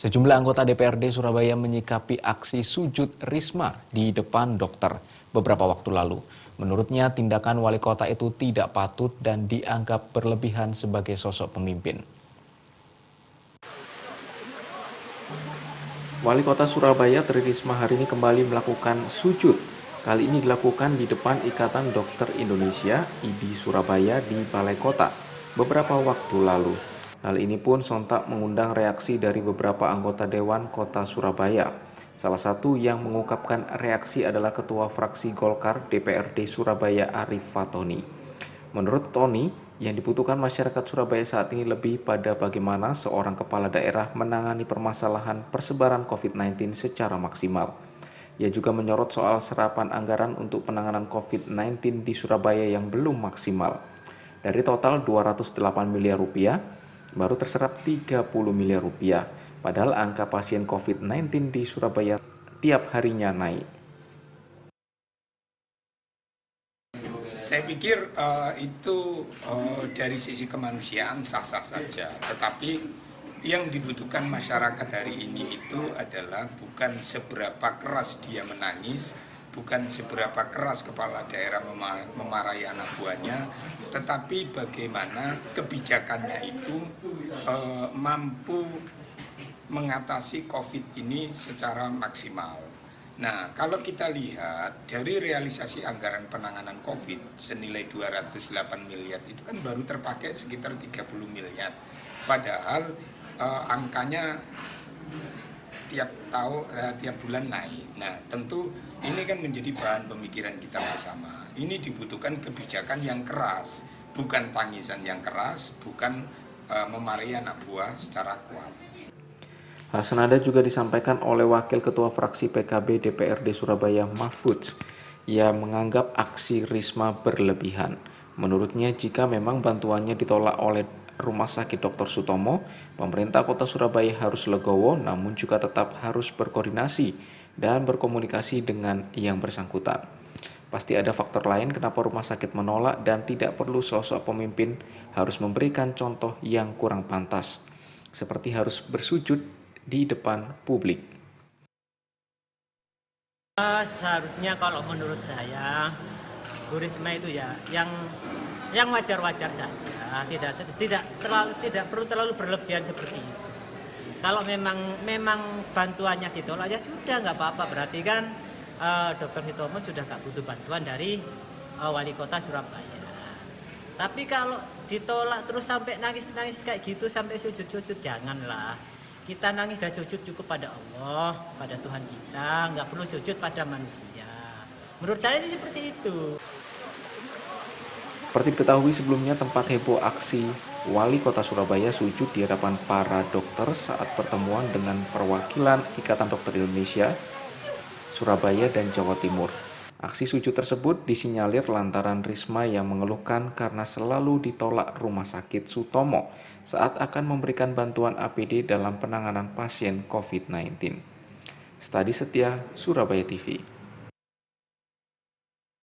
Sejumlah anggota DPRD Surabaya menyikapi aksi sujud Risma di depan dokter beberapa waktu lalu. Menurutnya, tindakan wali kota itu tidak patut dan dianggap berlebihan sebagai sosok pemimpin. Wali kota Surabaya Tri Risma hari ini kembali melakukan sujud. Kali ini dilakukan di depan Ikatan Dokter Indonesia (IDI) Surabaya di Balai Kota beberapa waktu lalu. Hal ini pun sontak mengundang reaksi dari beberapa anggota Dewan Kota Surabaya. Salah satu yang mengungkapkan reaksi adalah Ketua Fraksi Golkar DPRD Surabaya Arif Fatoni. Menurut Tony, yang dibutuhkan masyarakat Surabaya saat ini lebih pada bagaimana seorang kepala daerah menangani permasalahan persebaran COVID-19 secara maksimal. Ia juga menyorot soal serapan anggaran untuk penanganan COVID-19 di Surabaya yang belum maksimal. Dari total 208 miliar rupiah, baru terserap 30 miliar rupiah. Padahal angka pasien COVID-19 di Surabaya tiap harinya naik. Saya pikir itu dari sisi kemanusiaan sah-sah saja, tetapi yang dibutuhkan masyarakat hari ini itu adalah bukan seberapa keras dia menangis, bukan seberapa keras kepala daerah memarahi anak buahnya, tetapi bagaimana kebijakannya itu mampu mengatasi COVID ini secara maksimal. Nah, kalau kita lihat dari realisasi anggaran penanganan COVID senilai 208 miliar itu kan baru terpakai sekitar 30 miliar. Padahal angkanya tiap bulan naik. Nah, tentu ini kan menjadi bahan pemikiran kita bersama. Ini dibutuhkan kebijakan yang keras, bukan tangisan yang keras, bukan memarahi anak buah secara kuat. Hal senada juga disampaikan oleh Wakil Ketua Fraksi PKB DPRD Surabaya Mahfudz. Ia menganggap aksi Risma berlebihan. Menurutnya, jika memang bantuannya ditolak oleh Rumah Sakit Dr. Sutomo, pemerintah Kota Surabaya harus legowo namun juga tetap harus berkoordinasi dan berkomunikasi dengan yang bersangkutan. Pasti ada faktor lain kenapa rumah sakit menolak dan tidak perlu sosok pemimpin harus memberikan contoh yang kurang pantas, seperti harus bersujud di depan publik. Seharusnya kalau menurut saya Bu Risma itu ya yang wajar-wajar saja, tidak perlu terlalu berlebihan seperti itu. Kalau memang bantuannya ditolak ya sudah nggak apa-apa, berarti kan Dr. Sutomo sudah nggak butuh bantuan dari wali kota Surabaya. Tapi kalau ditolak terus sampai nangis-nangis kayak gitu, sampai sujud-sujud, janganlah. Kita nangis dan sujud cukup pada Allah, pada Tuhan kita, nggak perlu sujud pada manusia. Menurut saya sih seperti itu. Seperti diketahui sebelumnya, tempat heboh aksi Wali Kota Surabaya sujud di hadapan para dokter saat pertemuan dengan perwakilan Ikatan Dokter Indonesia, Surabaya dan Jawa Timur. Aksi sujud tersebut disinyalir lantaran Risma yang mengeluhkan karena selalu ditolak Rumah Sakit Sutomo saat akan memberikan bantuan APD dalam penanganan pasien COVID-19. Stadi Setia, Surabaya TV.